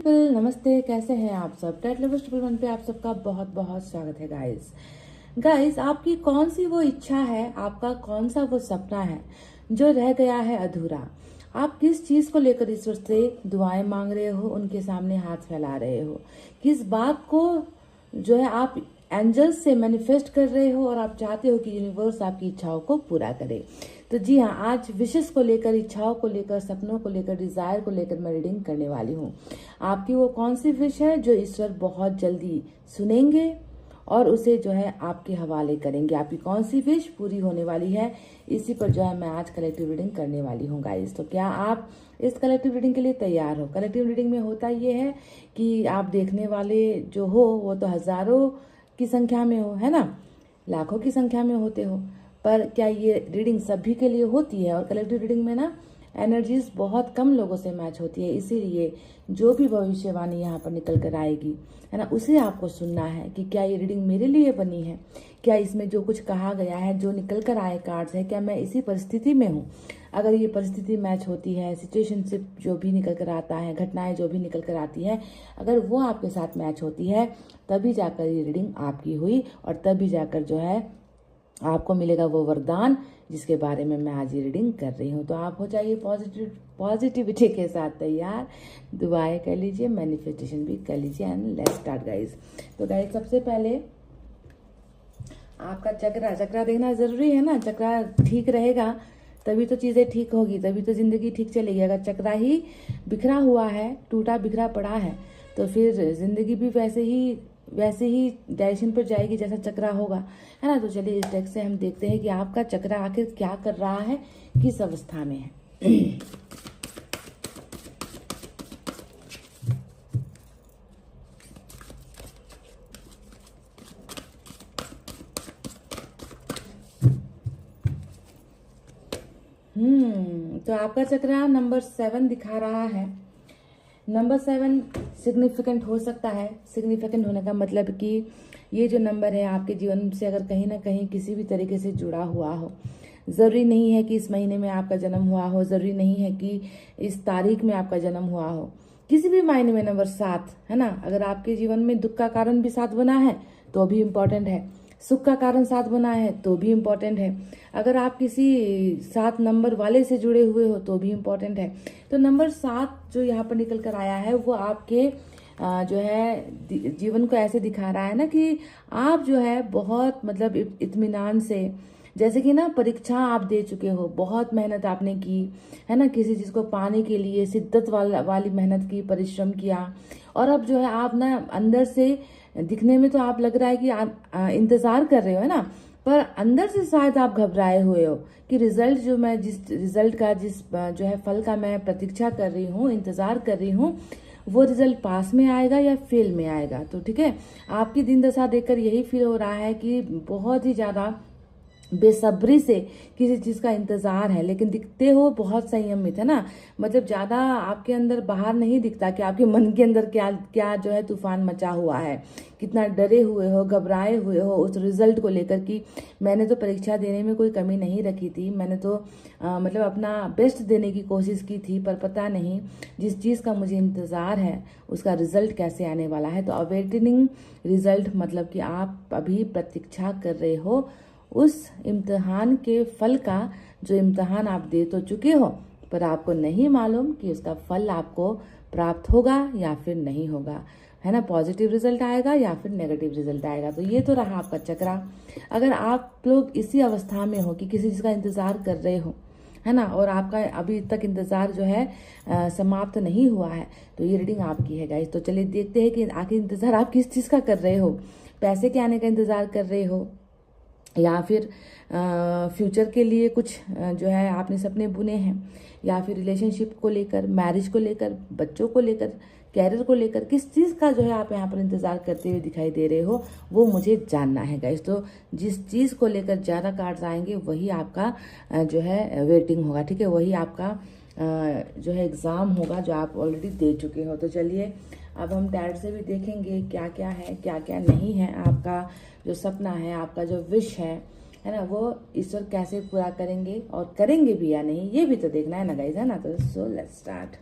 नमस्ते, कैसे हैं आप सब। टेट लवर्स ट्रिपल वन पे आप सबका बहुत बहुत स्वागत है गाइस। आपकी कौन सी वो इच्छा है, आपका कौन सा वो सपना है जो रह गया है अधूरा। आप किस चीज को लेकर ईश्वर से दुआएं मांग रहे हो, उनके सामने हाथ फैला रहे हो, किस बात को जो है आप एंजल्स से मैनिफेस्ट कर रहे हो और आप चाहते हो कि यूनिवर्स आपकी इच्छाओं को पूरा करे। तो जी हाँ, आज विशेष को लेकर, इच्छाओं को लेकर, सपनों को लेकर, डिजायर को लेकर मैं रीडिंग करने वाली हूँ। आपकी वो कौन सी विश है जो ईश्वर बहुत जल्दी सुनेंगे और उसे जो है आपके हवाले करेंगे। आपकी कौन सी विश पूरी होने वाली है, इसी पर जो है मैं आज कलेक्टिव रीडिंग करने वाली हूँ गाइस। तो क्या आप इस कलेक्टिव रीडिंग के लिए तैयार हो। कलेक्टिव रीडिंग में होता ये है कि आप देखने वाले जो हो वो तो हजारों की संख्या में हो, है ना, लाखों की संख्या में होते हो, पर क्या ये रीडिंग सभी के लिए होती है। और कलेक्टिव रीडिंग में ना एनर्जीज बहुत कम लोगों से मैच होती है, इसीलिए जो भी भविष्यवाणी यहाँ पर निकल कर आएगी, है ना, उसे आपको सुनना है कि क्या ये रीडिंग मेरे लिए बनी है, क्या इसमें जो कुछ कहा गया है, जो निकल कर आए कार्ड्स है, क्या मैं इसी परिस्थिति में हूँ। अगर ये परिस्थिति मैच होती है, सिचुएशनशिप जो भी निकल कर आता है, घटनाएं जो भी निकल कर आती है, अगर वो आपके साथ मैच होती है, तभी जाकर ये रीडिंग आपकी हुई और तभी जाकर जो है आपको मिलेगा वो वरदान जिसके बारे में मैं आज ये रीडिंग कर रही हूँ। तो आप हो जाइए पॉजिटिविटी के साथ तैयार, दुआएं कर लीजिए, मैनिफेस्टेशन भी कर लीजिए एंड लेट्स स्टार्ट गाइस। तो गाइस, सबसे पहले आपका चक्रा देखना जरूरी है ना। चक्रा ठीक रहेगा तभी तो चीजें ठीक होगी, तभी तो जिंदगी ठीक चलेगी। अगर चक्रा ही बिखरा हुआ है, टूटा बिखरा पड़ा है, तो फिर जिंदगी भी वैसे ही डायरेक्शन पर जाएगी जैसा चक्रा होगा, है ना। तो चलिए इस डेक से हम देखते हैं कि आपका चक्रा आखिर क्या कर रहा है, किस अवस्था में है। तो आपका चक्रा नंबर 7 दिखा रहा है। नंबर 7 सिग्निफिकेंट हो सकता है। सिग्निफिकेंट होने का मतलब कि ये जो नंबर है आपके जीवन से अगर कहीं ना कहीं किसी भी तरीके से जुड़ा हुआ हो। ज़रूरी नहीं है कि इस महीने में आपका जन्म हुआ हो, ज़रूरी नहीं है कि इस तारीख में आपका जन्म हुआ हो। किसी भी मायने में नंबर 7, है ना, अगर आपके जीवन में दुख का कारण भी 7 बना है तो भी इम्पोर्टेंट है, सुख का कारण 7 बना है तो भी इम्पोर्टेंट है, अगर आप किसी 7 नंबर वाले से जुड़े हुए हो तो भी इम्पोर्टेंट है। तो नंबर 7 जो यहाँ पर निकल कर आया है वो आपके जो है जीवन को ऐसे दिखा रहा है ना कि आप जो है बहुत मतलब इत्मीनान से, जैसे कि ना परीक्षा आप दे चुके हो, बहुत मेहनत आपने की, है ना, किसी चीज को पाने के लिए शिद्दत वाली मेहनत की, परिश्रम किया, और अब जो है आप ना अंदर से, दिखने में तो आप लग रहा है कि इंतजार कर रहे हो, है ना, पर अंदर से शायद आप घबराए हुए हो कि रिजल्ट जो मैं जिस रिजल्ट का जिस जो है फल का मैं प्रतीक्षा कर रही हूँ, इंतजार कर रही हूँ, वो रिजल्ट पास में आएगा या फेल में आएगा। तो ठीक है, आपकी दिन दशा देखकर यही फील हो रहा है कि बहुत ही ज्यादा बेसब्री से किसी चीज का इंतजार है, लेकिन दिखते हो बहुत संयमित, है ना, मतलब ज्यादा आपके अंदर बाहर नहीं दिखता कि आपके मन के अंदर क्या क्या जो है तूफान मचा हुआ है, कितना डरे हुए हो, घबराए हुए हो उस रिजल्ट को लेकर कि मैंने तो परीक्षा देने में कोई कमी नहीं रखी थी, मैंने तो मतलब अपना बेस्ट देने की कोशिश की थी, पर पता नहीं जिस चीज का मुझे इंतजार है उसका रिजल्ट कैसे आने वाला है। तो अवेटिंग रिजल्ट मतलब कि आप अभी प्रतीक्षा कर रहे हो उस इम्तिहान के फल का, जो इम्तिहान आप दे तो चुके हो, पर आपको नहीं मालूम कि उसका फल आपको प्राप्त होगा या फिर नहीं होगा, है ना, पॉजिटिव रिजल्ट आएगा या फिर नेगेटिव रिजल्ट आएगा। तो ये तो रहा आपका चक्रा। अगर आप लोग इसी अवस्था में हो कि किसी चीज का इंतजार कर रहे हो, है ना, और आपका अभी तक इंतजार जो है समाप्त नहीं हुआ है, तो ये रीडिंग आपकी है गाइस। तो चलिए देखते हैं कि आखिर इंतजार आप किस चीज का कर रहे हो। पैसे के आने का इंतजार कर रहे हो, या फिर फ्यूचर के लिए कुछ जो है आपने सपने बुने हैं, या फिर रिलेशनशिप को लेकर, मैरिज को लेकर, बच्चों को लेकर, कैरियर को लेकर, किस चीज़ का जो है आप यहाँ पर इंतजार करते हुए दिखाई दे रहे हो, वो मुझे जानना है गाइस। तो जिस चीज़ को लेकर ज़्यादा कार्ड्स आएंगे वही आपका जो है वेटिंग होगा, ठीक है, वही आपका जो है एग्ज़ाम होगा जो आप ऑलरेडी दे चुके हो। तो चलिए अब हम टैट से भी देखेंगे क्या क्या है, क्या क्या नहीं है, आपका जो सपना है, आपका जो विश है ना, वो ईश्वर कैसे पूरा करेंगे और करेंगे भी या नहीं, ये भी तो देखना है ना गाइस, है ना। तो so let's start.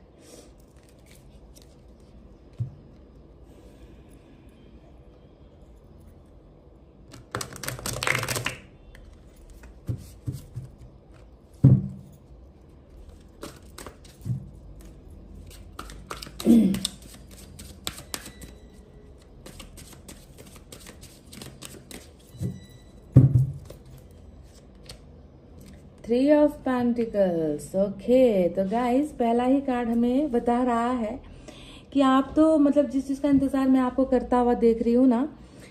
3 of pentacles. Okay, तो गाइस पहला ही कार्ड हमें बता रहा है कि आप तो मतलब जिस चीज़ का इंतज़ार मैं आपको करता हुआ देख रही हूँ ना,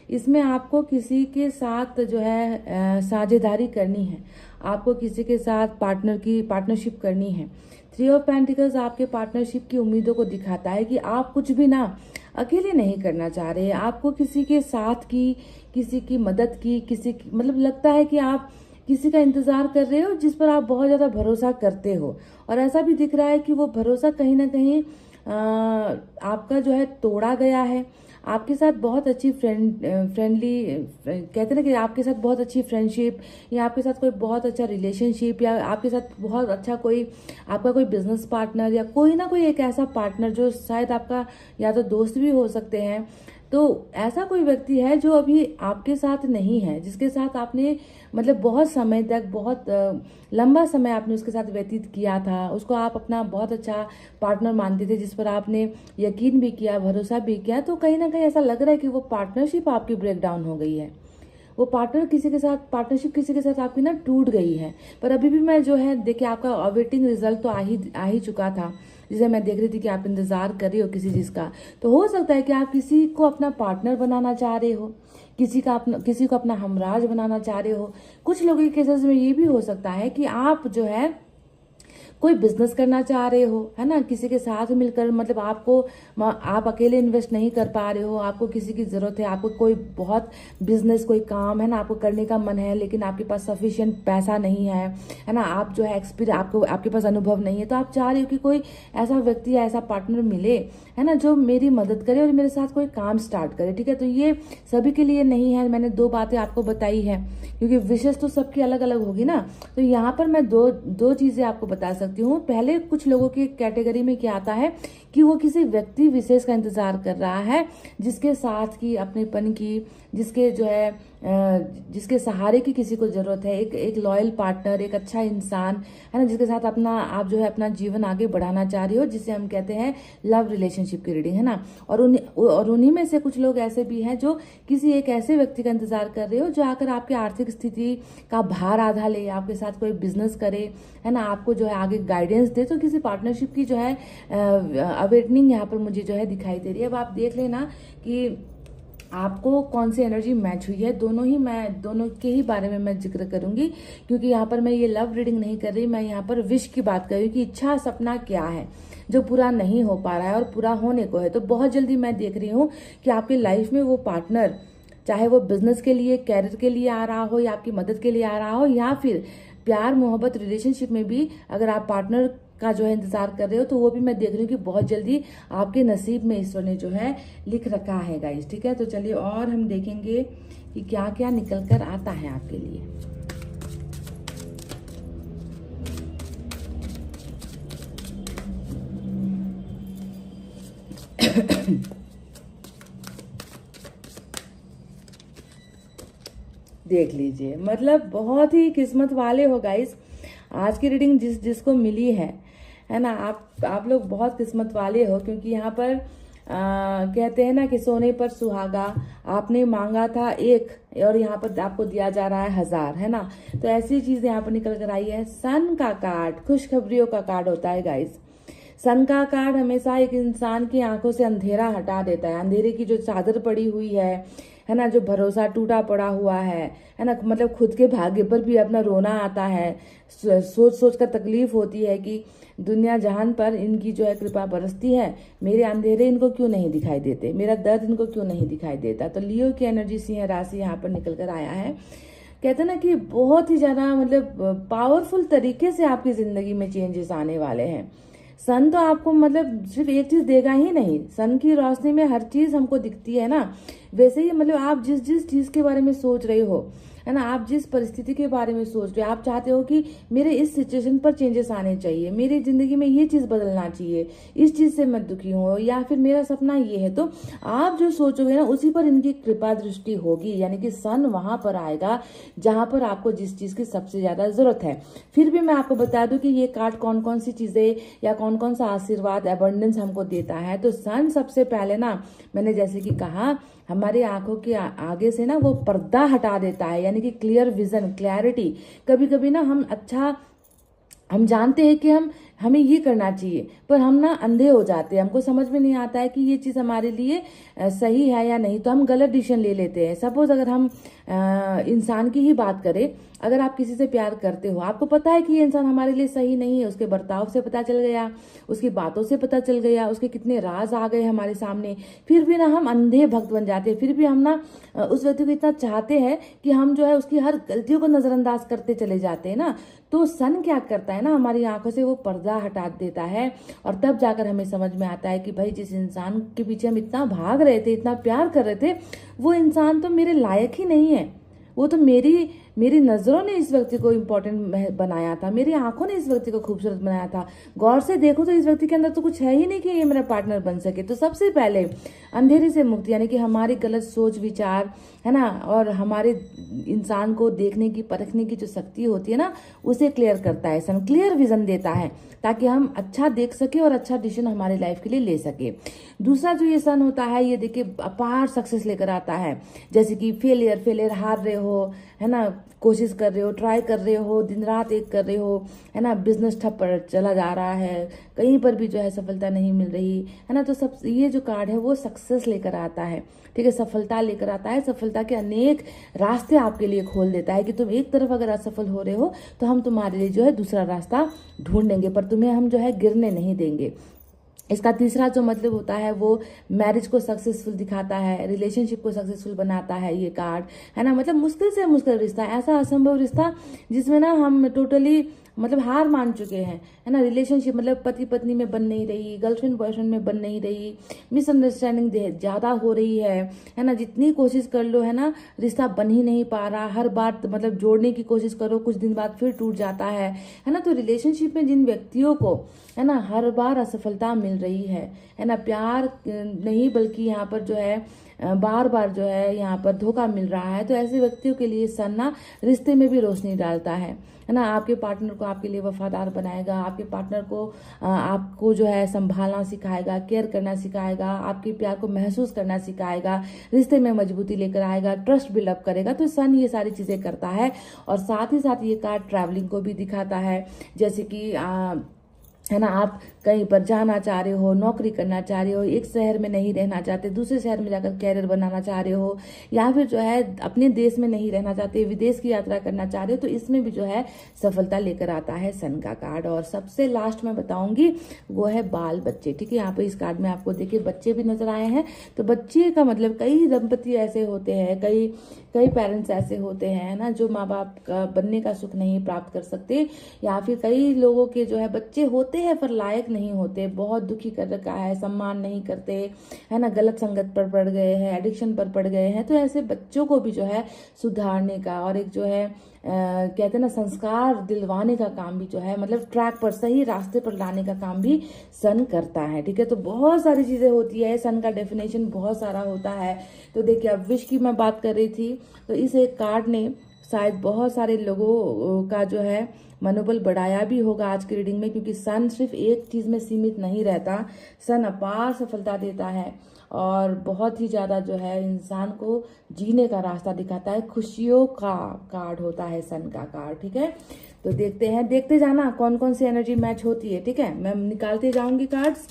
इसमें आपको किसी के साथ जो है साझेदारी करनी है, आपको किसी के साथ पार्टनरशिप करनी है। 3 ऑफ पेंटिकल्स आपके पार्टनरशिप की उम्मीदों को दिखाता है कि आप कुछ भी ना अकेले नहीं करना चाह रहे, आपको किसी के साथ की, किसी की मदद की, किसी की मतलब लगता है कि आप किसी का इंतजार कर रहे हो जिस पर आप बहुत ज्यादा भरोसा करते हो, और ऐसा भी दिख रहा है कि वो भरोसा कहीं ना कहीं आपका जो है तोड़ा गया है। आपके साथ बहुत अच्छी फ्रेंडली कहते हैं ना कि आपके साथ बहुत अच्छी फ्रेंडशिप, या आपके साथ कोई बहुत अच्छा रिलेशनशिप, या आपके साथ बहुत अच्छा कोई आपका कोई बिजनेस पार्टनर, या कोई ना कोई एक ऐसा पार्टनर जो शायद आपका या तो दोस्त भी हो सकते हैं। तो ऐसा कोई व्यक्ति है जो अभी आपके साथ नहीं है, जिसके साथ आपने मतलब बहुत समय तक, बहुत लंबा समय आपने उसके साथ व्यतीत किया था, उसको आप अपना बहुत अच्छा पार्टनर मानते थे, जिस पर आपने यकीन भी किया, भरोसा भी किया। तो कहीं ना कहीं ऐसा लग रहा है कि वो पार्टनरशिप आपकी ब्रेक डाउन हो गई है, वो पार्टनरशिप किसी के साथ आपकी ना टूट गई है। पर अभी भी मैं जो है देखिए, आपका अवेटिंग रिजल्ट तो आ ही चुका था, जिसे मैं देख रही थी कि आप इंतजार कर रही हो किसी चीज का। तो हो सकता है कि आप किसी को अपना पार्टनर बनाना चाह रहे हो, किसी को अपना हमराज बनाना चाह रहे हो। कुछ लोगों के केसेस में ये भी हो सकता है कि आप जो है कोई बिजनेस करना चाह रहे हो, है ना, किसी के साथ मिलकर, मतलब आप अकेले इन्वेस्ट नहीं कर पा रहे हो, आपको किसी की जरूरत है, आपको कोई बहुत बिजनेस, कोई काम है ना आपको करने का मन है, लेकिन आपके पास सफिशिएंट पैसा नहीं है ना, आप जो है आपके पास अनुभव नहीं है। तो आप चाह रहे हो कि कोई ऐसा व्यक्ति या ऐसा पार्टनर मिले, है ना, जो मेरी मदद करे और मेरे साथ कोई काम स्टार्ट करे। ठीक है, तो ये सभी के लिए नहीं है, मैंने 2 बातें आपको बताई है, क्योंकि विशेष तो सबकी अलग अलग होगी ना। तो यहाँ पर मैं दो चीजें आपको बता सकती हूँ। पहले कुछ लोगों की कैटेगरी में क्या आता है कि वो किसी व्यक्ति विशेष का इंतजार कर रहा है, जिसके साथ की, अपनेपन की, जिसके जो है जिसके सहारे की किसी को जरूरत है, एक लॉयल पार्टनर, एक अच्छा इंसान, है ना, जिसके साथ आप जो है अपना जीवन आगे बढ़ाना चाह रही हो, जिसे हम कहते हैं लव रिलेशनशिप की रीडिंग, है ना। और उन्हीं में से कुछ लोग ऐसे भी हैं जो किसी एक ऐसे व्यक्ति का इंतजार कर रहे हो जो आकर आपकी आर्थिक स्थिति का भार आधा ले, आपके साथ कोई बिजनेस करे, है ना, आपको जो है आगे गाइडेंस दे। तो किसी पार्टनरशिप की जो है अवेटनिंग यहाँ पर मुझे जो है दिखाई दे रही है। अब आप देख लेना कि आपको कौन सी एनर्जी मैच हुई है। दोनों के ही बारे में मैं जिक्र करूंगी, क्योंकि यहाँ पर मैं ये लव रीडिंग नहीं कर रही, मैं यहाँ पर विश की बात कर रही हूँ कि इच्छा, सपना क्या है जो पूरा नहीं हो पा रहा है और पूरा होने को है। तो बहुत जल्दी मैं देख रही हूँ कि आपकी लाइफ में वो पार्टनर, चाहे वो बिजनेस के लिए, कैरियर के लिए आ रहा हो, या आपकी मदद के लिए आ रहा हो, या फिर प्यार, मोहब्बत, रिलेशनशिप में भी अगर आप पार्टनर का जो है इंतजार कर रहे हो, तो वो भी मैं देख रही हूँ कि बहुत जल्दी आपके नसीब में ईश्वर ने जो है लिख रखा है गाइस। ठीक है, तो चलिए और हम देखेंगे कि क्या क्या निकल कर आता है आपके लिए। देख लीजिए, मतलब बहुत ही किस्मत वाले हो गाइस। आज की रीडिंग जिसको मिली है ना, आप लोग बहुत किस्मत वाले हो, क्योंकि यहाँ पर कहते हैं ना कि सोने पर सुहागा, आपने मांगा था 1 और यहाँ पर आपको दिया जा रहा है 1000, है ना। तो ऐसी चीज यहाँ पर निकल कर आई है। सन का कार्ड खुशखबरियों का कार्ड होता है गाइस। सन का कार्ड हमेशा एक इंसान की आंखों से अंधेरा हटा देता है, अंधेरे की जो चादर पड़ी हुई है ना, जो भरोसा टूटा पड़ा हुआ है ना, मतलब खुद के भाग्य पर भी अपना रोना आता है, सोच कर तकलीफ होती है कि दुनिया जहान पर इनकी जो है कृपा बरसती है, मेरे अंधेरे इनको क्यों नहीं दिखाई देते, मेरा दर्द इनको क्यों नहीं दिखाई देता। तो लियो की एनर्जी, सिंह राशि यहाँ पर निकल कर आया है। कहते हैं ना कि बहुत ही ज्यादा मतलब पावरफुल तरीके से आपकी जिंदगी में चेंजेस आने वाले हैं। सन तो आपको मतलब सिर्फ एक चीज देगा ही नहीं, सन की रोशनी में हर चीज हमको दिखती है ना। वैसे ही मतलब आप जिस चीज के बारे में सोच रहे हो, है ना, आप जिस परिस्थिति के बारे में सोच रहे हो, आप चाहते हो कि मेरे इस सिचुएशन पर चेंजेस आने चाहिए, मेरी जिंदगी में ये चीज बदलना चाहिए, इस चीज से मैं दुखी हूँ, या फिर मेरा सपना ये है, तो आप जो सोचोगे ना उसी पर इनकी कृपा दृष्टि होगी। यानी कि सन वहां पर आएगा जहां पर आपको जिस चीज की सबसे ज्यादा जरूरत है। फिर भी मैं आपको बता दूं कि ये कार्ड कौन कौन सी चीजें या कौन कौन सा आशीर्वाद, एबंडेंस हमको देता है। तो सन सबसे पहले ना, मैंने जैसे कि कहा, हमारी आंखों के आगे से ना वो पर्दा हटा देता है, यानी यानी कि क्लियर विजन, क्लैरिटी। कभी कभी ना हम जानते हैं कि हमें ये करना चाहिए, पर हम ना अंधे हो जाते हैं, हमको समझ में नहीं आता है कि ये चीज़ हमारे लिए सही है या नहीं, तो हम गलत डिसीजन ले लेते हैं। सपोज अगर हम इंसान की ही बात करें, अगर आप किसी से प्यार करते हो, आपको पता है कि ये इंसान हमारे लिए सही नहीं है, उसके बर्ताव से पता चल गया, उसकी बातों से पता चल गया, उसके कितने राज आ गए हमारे सामने, फिर भी ना हम अंधे भक्त बन जाते हैं। फिर भी हम ना उस व्यक्ति को इतना चाहते हैं कि हम जो है उसकी हर गलतियों को नजरअंदाज करते चले जाते हैं ना। तो सन क्या करता है ना, हमारी आंखों से वो पर्दा हटा देता है, और तब जाकर हमें समझ में आता है कि भाई जिस इंसान के पीछे हम इतना भाग रहे थे, इतना प्यार कर रहे थे, वो इंसान तो मेरे लायक ही नहीं है। वो तो मेरी नजरों ने इस व्यक्ति को इम्पोर्टेंट बनाया था, मेरी आंखों ने इस व्यक्ति को खूबसूरत बनाया था। गौर से देखो तो इस व्यक्ति के अंदर तो कुछ है ही नहीं कि ये मेरा पार्टनर बन सके। तो सबसे पहले अंधेरे से मुक्ति, यानी कि हमारी गलत सोच विचार है ना, और हमारे इंसान को देखने की, परखने की जो शक्ति होती है ना, उसे क्लियर करता है सन। क्लियर विजन देता है ताकि हम अच्छा देख सके और अच्छा डिसीजन हमारे लाइफ के लिए ले सके। दूसरा जो ये सन होता है, ये देखिए अपार सक्सेस लेकर आता है। जैसे कि फेलियर हार रहे हो, है ना, कोशिश कर रहे हो, ट्राई कर रहे हो, दिन रात एक कर रहे हो, है ना, बिजनेस ठप पर चला जा रहा है, कहीं पर भी जो है सफलता नहीं मिल रही है ना। तो सब ये जो कार्ड है वो सक्सेस लेकर आता है, ठीक है, सफलता लेकर आता है। सफलता के अनेक रास्ते आपके लिए खोल देता है कि तुम एक तरफ अगर असफल हो रहे हो तो हम तुम्हारे लिए जो है दूसरा रास्ता ढूंढेंगे, पर तुम्हें हम जो है गिरने नहीं देंगे। इसका तीसरा जो मतलब होता है वो मैरिज को सक्सेसफुल दिखाता है, रिलेशनशिप को सक्सेसफुल बनाता है ये कार्ड, है ना। मतलब मुश्किल से मुश्किल रिश्ता, ऐसा असंभव रिश्ता जिसमें ना हम टोटली मतलब हार मान चुके हैं, है ना। रिलेशनशिप मतलब पति पत्नी में बन नहीं रही, गर्लफ्रेंड बॉयफ्रेंड में बन नहीं रही, मिसअंडरस्टैंडिंग ज़्यादा हो रही है ना। जितनी कोशिश कर लो, है ना, रिश्ता बन ही नहीं पा रहा। हर बार मतलब जोड़ने की कोशिश करो, कुछ दिन बाद फिर टूट जाता है ना। तो रिलेशनशिप में जिन व्यक्तियों को, है ना, हर बार असफलता मिल रही है ना, प्यार नहीं बल्कि यहाँ पर जो है बार बार जो है यहाँ पर धोखा मिल रहा है, तो ऐसे व्यक्तियों के लिए सन ना रिश्ते में भी रोशनी डालता है ना। आपके पार्टनर को आपके लिए वफादार बनाएगा, आपके पार्टनर को आपको जो है संभालना सिखाएगा, केयर करना सिखाएगा, आपके प्यार को महसूस करना सिखाएगा, रिश्ते में मजबूती लेकर आएगा, ट्रस्ट बिल्डअप करेगा। तो सन ये सारी चीजें करता है। और साथ ही साथ ये कार्ड ट्रैवलिंग को भी दिखाता है, जैसे कि है ना, आप कहीं पर जाना चाह रहे हो, नौकरी करना चाह रहे हो, एक शहर में नहीं रहना चाहते, दूसरे शहर में जाकर कैरियर बनाना चाह रहे हो, या फिर जो है अपने देश में नहीं रहना चाहते, विदेश की यात्रा करना चाह रहे हो, तो इसमें भी जो है सफलता लेकर आता है सन का कार्ड। और सबसे लास्ट में बताऊंगी वो है बाल बच्चे, ठीक है। यहाँ पर इस कार्ड में आपको देखिए बच्चे भी नजर आए हैं। तो बच्चे का मतलब कई दंपति ऐसे होते हैं, कई पेरेंट्स ऐसे होते हैं ना, जो माँ बाप का बनने का सुख नहीं प्राप्त कर सकते, या फिर कई लोगों के जो है बच्चे होते हैं पर लायक नहीं होते, बहुत दुखी कर रखा है, सम्मान नहीं करते, है ना, गलत संगत पर पड़ गए हैं, एडिक्शन पर पड़ गए हैं। तो ऐसे बच्चों को भी जो है सुधारने का और एक जो है कहते हैं ना संस्कार दिलवाने का काम भी जो है, मतलब ट्रैक पर, सही रास्ते पर लाने का काम भी सन करता है, ठीक है। तो बहुत सारी चीजें होती है, सन का डेफिनेशन बहुत सारा होता है। तो देखिए अब विश की मैं बात कर रही थी, तो इस एक कार्ड ने शायद बहुत सारे लोगों का जो है मनोबल बढ़ाया भी होगा आज की रीडिंग में, क्योंकि सन सिर्फ एक चीज में सीमित नहीं रहता, सन अपार सफलता देता है और बहुत ही ज्यादा जो है इंसान को जीने का रास्ता दिखाता है। खुशियों का कार्ड होता है सन का कार्ड, ठीक है। तो देखते हैं, देखते जाना कौन कौन सी एनर्जी मैच होती है, ठीक है। मैं निकालते जाऊंगी कार्ड्स,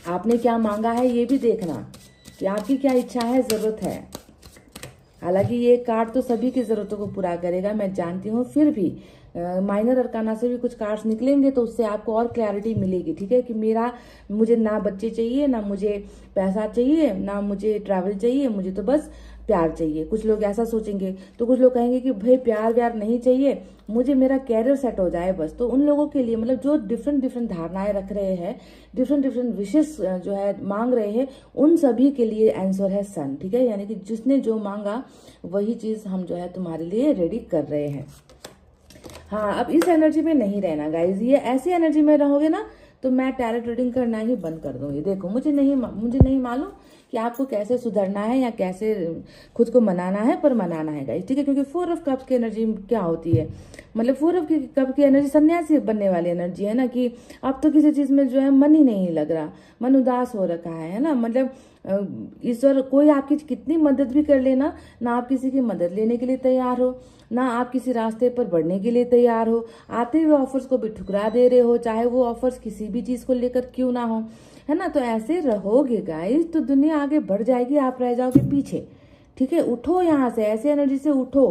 आपने क्या मांगा है ये भी देखना कि आपकी क्या इच्छा है, जरूरत है। हालांकि ये कार्ड तो सभी की जरूरतों को पूरा करेगा, मैं जानती हूँ, फिर भी माइनर अरकाना से भी कुछ कार्ड्स निकलेंगे तो उससे आपको और क्लैरिटी मिलेगी, ठीक है। कि मुझे ना बच्चे चाहिए, ना मुझे पैसा चाहिए, ना मुझे ट्रैवल चाहिए, मुझे तो बस प्यार चाहिए। कुछ लोग ऐसा सोचेंगे, तो कुछ लोग कहेंगे कि भाई प्यार व्यार नहीं चाहिए, मुझे मेरा कैरियर सेट हो जाए बस। तो उन लोगों के लिए मतलब जो डिफरेंट धारणाएं रख रहे हैं, डिफरेंट विशेष जो है मांग रहे हैं, उन सभी के लिए आंसर है सन, ठीक है। यानी कि जिसने जो मांगा वही चीज हम जो है तुम्हारे लिए रेडी कर रहे हैं। हाँ, अब इस एनर्जी में नहीं रहना गाइज, ये ऐसी एनर्जी में रहोगे ना तो मैं टैरोट रीडिंग करना ही बंद कर दूंगी। देखो मुझे नहीं मालूम कि आपको कैसे सुधरना है या कैसे खुद को मनाना है, पर मनाना है गाइस, ठीक है। क्योंकि 4 ऑफ कप्स की एनर्जी क्या होती है, मतलब 4 ऑफ कप की एनर्जी सन्यासी बनने वाली एनर्जी है ना, कि अब तो किसी चीज में जो है मन ही नहीं लग रहा, मन उदास हो रखा है ना। मतलब ईश्वर कोई आपकी कितनी मदद भी कर लेना, ना आप किसी की मदद लेने के लिए तैयार हो, ना आप किसी रास्ते पर बढ़ने के लिए तैयार हो, आते हुए ऑफर्स को भी ठुकरा दे रहे हो, चाहे वो ऑफर्स किसी भी चीज को लेकर क्यों ना हो, है ना। तो ऐसे रहोगे गाइस तो दुनिया आगे बढ़ जाएगी, आप रह जाओगे पीछे, ठीक है। उठो यहाँ से, ऐसे एनर्जी से उठो,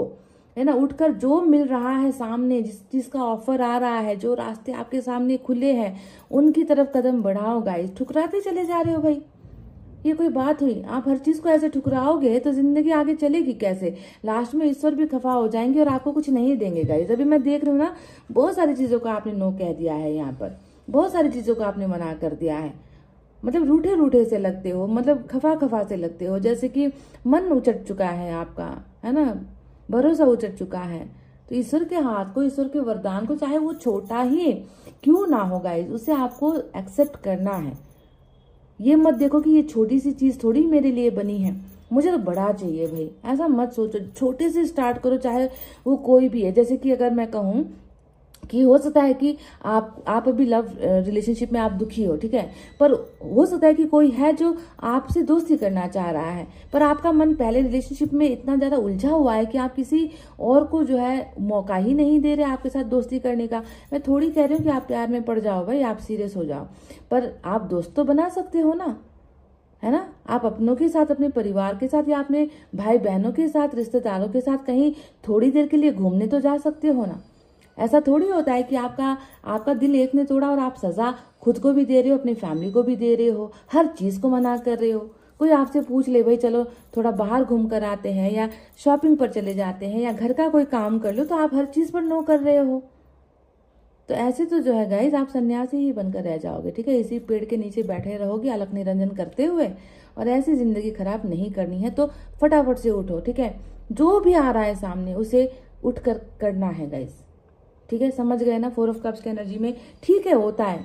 है ना। उठकर जो मिल रहा है सामने, जिस चीज का ऑफर आ रहा है, जो रास्ते आपके सामने खुले हैं, उनकी तरफ कदम बढ़ाओ गाइस। ठुकराते चले जा रहे हो भाई, ये कोई बात हुई? आप हर चीज को ऐसे ठुकराओगे तो जिंदगी आगे चलेगी कैसे? लास्ट में ईश्वर भी खफा हो जाएंगे और आपको कुछ नहीं देंगे गाइस। अभी मैं देख रही हूँ ना, बहुत सारी चीजों का आपने नो कह दिया है यहाँ पर, बहुत सारी चीजों का आपने मना कर दिया है। मतलब रूठे रूठे से लगते हो, मतलब खफा खफा से लगते हो, जैसे कि मन उचट चुका है आपका, है ना, भरोसा उचट चुका है। तो ईश्वर के हाथ को, ईश्वर के वरदान को, चाहे वो छोटा ही क्यों ना हो गाइस, उसे आपको एक्सेप्ट करना है। ये मत देखो कि ये छोटी सी चीज थोड़ी मेरे लिए बनी है, मुझे तो बड़ा चाहिए भाई, ऐसा मत सोचो। छोटे से स्टार्ट करो, चाहे वो कोई भी है। जैसे कि अगर मैं कहूँ कि हो सकता है कि आप अभी लव रिलेशनशिप में आप दुखी हो, ठीक है, पर हो सकता है कि कोई है जो आपसे दोस्ती करना चाह रहा है, पर आपका मन पहले रिलेशनशिप में इतना ज्यादा उलझा हुआ है कि आप किसी और को जो है मौका ही नहीं दे रहे आपके साथ दोस्ती करने का। मैं थोड़ी कह रही हूँ कि आप प्यार में पड़ जाओ भाई, आप सीरियस हो जाओ, पर आप दोस्त तो बना सकते हो ना, है ना। आप अपनों के साथ, अपने परिवार के साथ, या अपने भाई बहनों के साथ, रिश्तेदारों के साथ कहीं थोड़ी देर के लिए घूमने तो जा सकते हो ना। ऐसा थोड़ी होता है कि आपका दिल एक ने तोड़ा और आप सजा खुद को भी दे रहे हो, अपनी फैमिली को भी दे रहे हो, हर चीज को मना कर रहे हो। कोई आपसे पूछ ले भाई चलो थोड़ा बाहर घूम कर आते हैं, या शॉपिंग पर चले जाते हैं, या घर का कोई काम कर लो, तो आप हर चीज पर नो कर रहे हो। तो ऐसे तो जो है गाइज आप सन्यासी ही बनकर रह जाओगे, ठीक है। इसी पेड़ के नीचे बैठे रहोगे अलख निरंजन करते हुए, और ऐसी जिंदगी खराब नहीं करनी है। तो फटाफट से उठो, ठीक है। जो भी आ रहा है सामने उसे उठ कर करना है गाइज, ठीक है। समझ गए ना 4 ऑफ कप्स की एनर्जी में? ठीक है, होता है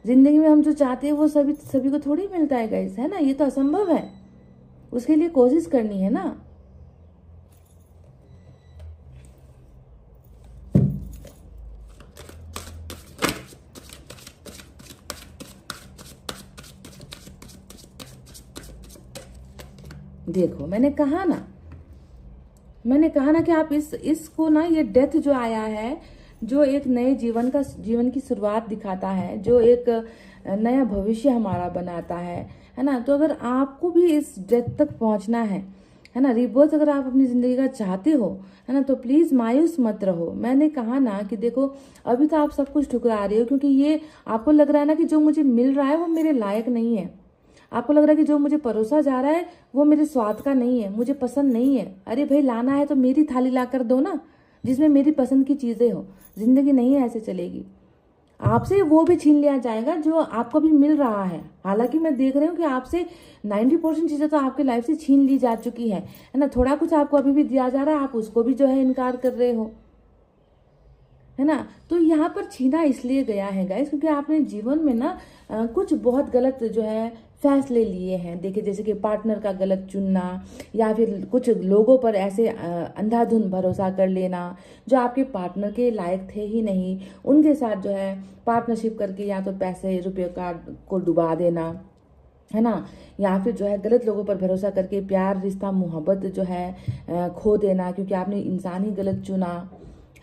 जिंदगी में, हम जो चाहते हैं वो सभी को थोड़ी मिलता है गाइज, है ना। ये तो असंभव है, उसके लिए कोशिश करनी है ना। देखो मैंने कहा ना कि आप इसको ना, ये डेथ जो आया है, जो एक नए जीवन की शुरुआत दिखाता है, जो एक नया भविष्य हमारा बनाता है ना। तो अगर आपको भी इस डेथ तक पहुंचना है ना, रिबर्थ अगर आप अपनी जिंदगी का चाहते हो, है ना, तो प्लीज मायूस मत रहो। मैंने कहा ना कि देखो अभी तो आप सब कुछ ठुकरा रहे हो, क्योंकि ये आपको लग रहा है ना कि जो मुझे मिल रहा है वो मेरे लायक नहीं है। आपको लग रहा है कि जो मुझे परोसा जा रहा है वो मेरे स्वाद का नहीं है, मुझे पसंद नहीं है। अरे भाई लाना है तो मेरी थाली ला कर दो ना, जिसमें मेरी पसंद की चीजें हो। जिंदगी नहीं ऐसे चलेगी, आपसे वो भी छीन लिया जाएगा जो आपको भी मिल रहा है। हालांकि मैं देख रही हूँ कि आपसे 90% चीजें तो आपके लाइफ से छीन ली जा चुकी है ना। थोड़ा कुछ आपको अभी भी दिया जा रहा है, आप उसको भी जो है इनकार कर रहे हो, है ना। तो यहाँ पर छीना इसलिए गया है गाइस, क्योंकि आपने जीवन में ना कुछ बहुत गलत जो है फैसले लिए हैं। देखिए जैसे कि पार्टनर का गलत चुनना, या फिर कुछ लोगों पर ऐसे अंधाधुंध भरोसा कर लेना जो आपके पार्टनर के लायक थे ही नहीं, उनके साथ जो है पार्टनरशिप करके या तो पैसे रुपये को डुबा देना, है ना, या फिर जो है गलत लोगों पर भरोसा करके प्यार, रिश्ता, मोहब्बत जो है खो देना, क्योंकि आपने इंसान ही गलत चुना,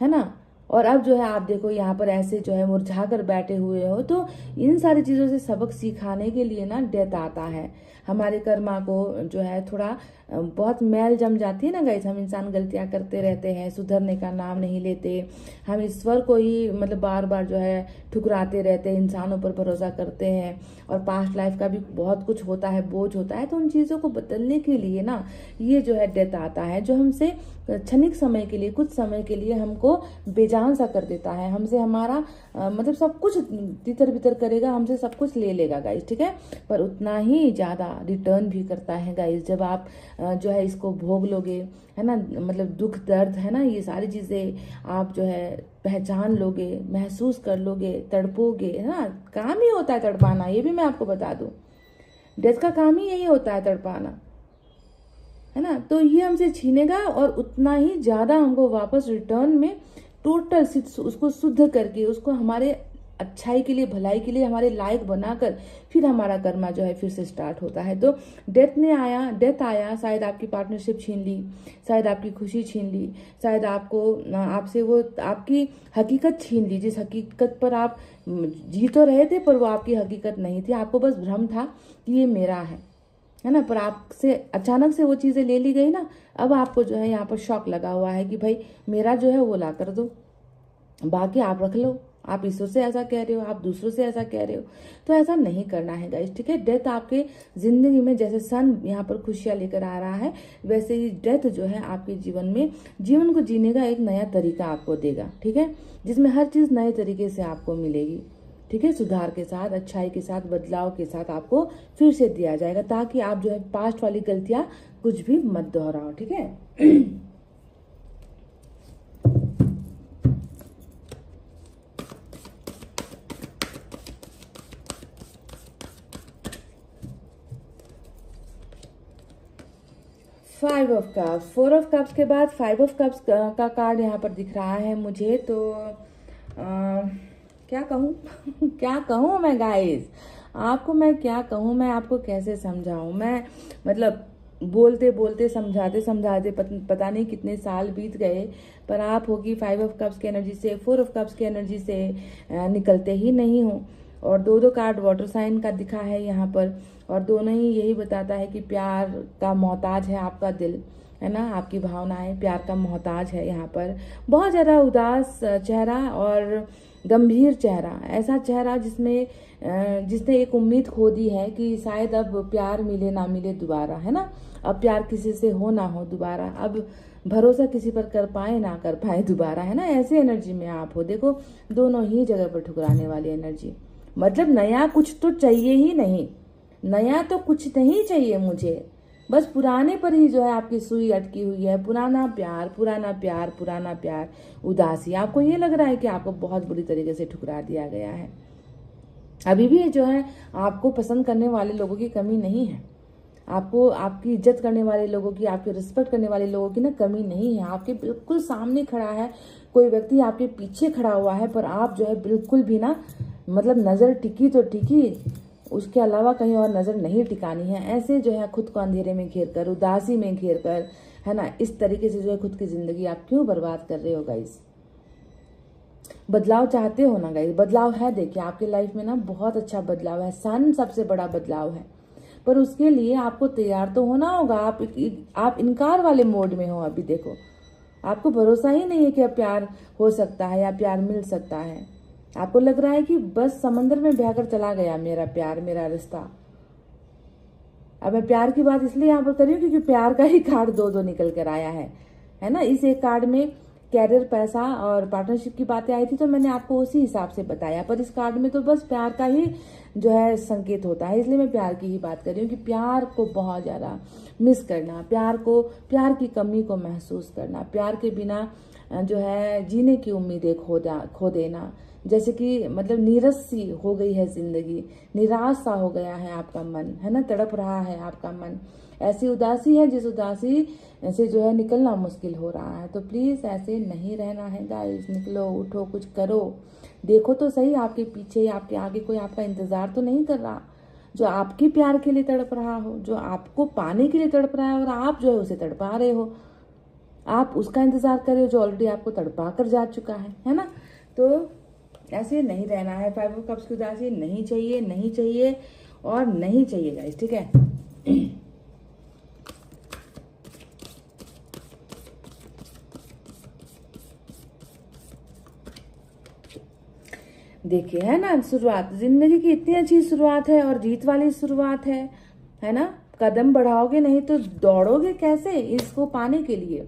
है ना। और अब जो है आप देखो यहाँ पर ऐसे जो है मुरझा कर बैठे हुए हो। तो इन सारी चीजों से सबक सिखाने के लिए ना डेथ आता है। हमारे कर्मा को जो है थोड़ा बहुत मैल जम जाती है ना गाइस। हम इंसान गलतियां करते रहते हैं, सुधरने का नाम नहीं लेते, हम ईश्वर को ही मतलब बार बार जो है ठुकराते रहते हैं, इंसानों पर भरोसा करते हैं, और पास्ट लाइफ का भी बहुत कुछ होता है, बोझ होता है। तो उन चीजों को बदलने के लिए ना ये जो है डेथ आता है, जो हमसे क्षणिक समय के लिए, कुछ समय के लिए हमको बेजान सा कर देता है, हमसे हमारा मतलब सब कुछ तितर बितर करेगा, हमसे सब कुछ ले लेगा गाइस, ठीक है। पर उतना ही ज्यादा रिटर्न भी करता है गाइस, जब आप जो है इसको भोग लोगे, है ना। मतलब दुख दर्द, है ना, ये सारी चीजें आप जो है पहचान लोगे, महसूस कर लोगे, तड़पोगे, है ना। काम ही होता है तड़पाना, ये भी मैं आपको बता दूं। डेथ का काम ही यही होता है, तड़पाना, है ना। तो ये हमसे छीनेगा और उतना ही ज्यादा हमको वापस रिटर्न में टोटल उसको शुद्ध करके, उसको हमारे अच्छाई के लिए, भलाई के लिए हमारे लायक बनाकर फिर हमारा कर्मा जो है फिर से स्टार्ट होता है। तो डेथ आया, शायद आपकी पार्टनरशिप छीन ली, शायद आपकी खुशी छीन ली, शायद आपसे वो आपकी हकीकत छीन ली, जिस हकीकत पर आप जी तो रहे थे पर वो आपकी हकीकत नहीं थी, आपको बस भ्रम था कि ये मेरा है ना। पर आपसे अचानक से वो चीजें ले ली गई ना, अब आपको जो है यहाँ पर शॉक लगा हुआ है कि भाई मेरा जो है वो ला कर दो, बाकी आप रख लो। आप ईश्वर से ऐसा कह रहे हो, आप दूसरों से ऐसा कह रहे हो, तो ऐसा नहीं करना है गाइस, ठीक है। डेथ आपके जिंदगी में जैसे सन यहाँ पर खुशियां लेकर आ रहा है, वैसे ही डेथ जो है आपके जीवन में जीवन को जीने का एक नया तरीका आपको देगा, ठीक है, जिसमें हर चीज नए तरीके से आपको मिलेगी, ठीक है, सुधार के साथ, अच्छाई के साथ, बदलाव के साथ आपको फिर से दिया जाएगा, ताकि आप जो है पास्ट वाली गलतियां कुछ भी मत दोहराओ, ठीक है। Five of cups, four of cups के बाद फाइव ऑफ कप्स का कार्ड यहाँ पर दिख रहा है मुझे। तो क्या कहूँ क्या कहूँ मैं गाइस, आपको मैं क्या कहूँ, मैं आपको कैसे समझाऊँ। मैं मतलब बोलते बोलते समझाते समझाते पता नहीं कितने साल बीत गए, पर आप होगी फाइव ऑफ कप्स की एनर्जी से, फोर ऑफ कप्स की एनर्जी से निकलते ही नहीं हो। और दो कार्ड वाटर साइन का दिखा है यहाँ पर, और दोनों ही यही बताता है कि प्यार का मोहताज है आपका दिल, है ना, आपकी भावनाएं प्यार का मोहताज है। यहाँ पर बहुत ज्यादा उदास चेहरा और गंभीर चेहरा, ऐसा चेहरा जिसने एक उम्मीद खो दी है कि शायद अब प्यार मिले ना मिले दोबारा, है ना, अब प्यार किसी से हो ना हो दोबारा, अब भरोसा किसी पर कर पाए ना कर पाए दोबारा, है ना, ऐसी एनर्जी में आप हो। देखो दोनों ही जगह पर ठुकराने वाली एनर्जी, मतलब नया कुछ तो चाहिए ही नहीं, नया तो कुछ नहीं चाहिए मुझे, बस पुराने पर ही जो है आपकी सुई अटकी हुई है। पुराना प्यार, पुराना प्यार, पुराना प्यार, उदासी, आपको ये लग रहा है कि आपको बहुत बुरी तरीके से ठुकरा दिया गया है। अभी भी जो है आपको पसंद करने वाले लोगों की कमी नहीं है, आपको आपकी इज्जत करने वाले लोगों की, आपकी रिस्पेक्ट करने वाले लोगों की ना कमी नहीं है। आपके बिल्कुल सामने खड़ा है कोई व्यक्ति, आपके पीछे खड़ा हुआ है, पर आप जो है बिल्कुल भी ना, मतलब नजर टिकी तो टिकी, उसके अलावा कहीं और नजर नहीं टिकानी है। ऐसे जो है खुद को अंधेरे में घेर कर, उदासी में घेर कर, है ना, इस तरीके से जो है खुद की जिंदगी आप क्यों बर्बाद कर रहे हो गाइस। बदलाव चाहते हो ना गाइस, बदलाव है, देखिए आपके लाइफ में ना बहुत अच्छा बदलाव है, सन सबसे बड़ा बदलाव है, पर उसके लिए आपको तैयार तो होना होगा। आप इनकार वाले मोड में हो अभी। देखो आपको भरोसा ही नहीं है कि अब प्यार हो सकता है या प्यार मिल सकता है। आपको लग रहा है कि बस समंदर में बहकर चला गया मेरा प्यार, मेरा रिश्ता। अब मैं प्यार की बात इसलिए यहाँ पर कर रही हूँ क्योंकि प्यार का ही कार्ड दो निकल कर आया है ना। इस एक कार्ड में कैरियर, पैसा और पार्टनरशिप की बातें आई थी, तो मैंने आपको उसी हिसाब से बताया, पर इस कार्ड में तो बस प्यार का ही जो है संकेत होता है, इसलिए मैं प्यार की ही बात कर रही हूँ कि प्यार को बहुत ज्यादा मिस करना, प्यार की कमी को महसूस करना, प्यार के बिना जो है जीने की उम्मीदें खो देना, जैसे कि मतलब नीरस सी हो गई है जिंदगी, निराश सा हो गया है आपका मन, है ना, तड़प रहा है आपका मन, ऐसी उदासी है जिस उदासी से जो है निकलना मुश्किल हो रहा है। तो प्लीज ऐसे नहीं रहना है गाइस, निकलो, उठो, कुछ करो, देखो तो सही आपके पीछे, आपके आगे कोई आपका इंतजार तो नहीं कर रहा, जो आपके प्यार के लिए तड़प रहा हो, जो आपको पाने के लिए तड़प रहा है, और आप जो है उसे तड़पा रहे हो, आप उसका इंतजार कर रहे हो जो ऑलरेडी आपको तड़पा कर जा चुका है ना। तो ऐसे नहीं रहना है। फाइव ऑफ कप्स की उदासी नहीं चाहिए, नहीं चाहिए और नहीं चाहिए गाइस, ठीक है। देखिए, है ना, शुरुआत जिंदगी की इतनी अच्छी शुरुआत है और जीत वाली शुरुआत है ना। कदम बढ़ाओगे नहीं तो दौड़ोगे कैसे इसको पाने के लिए,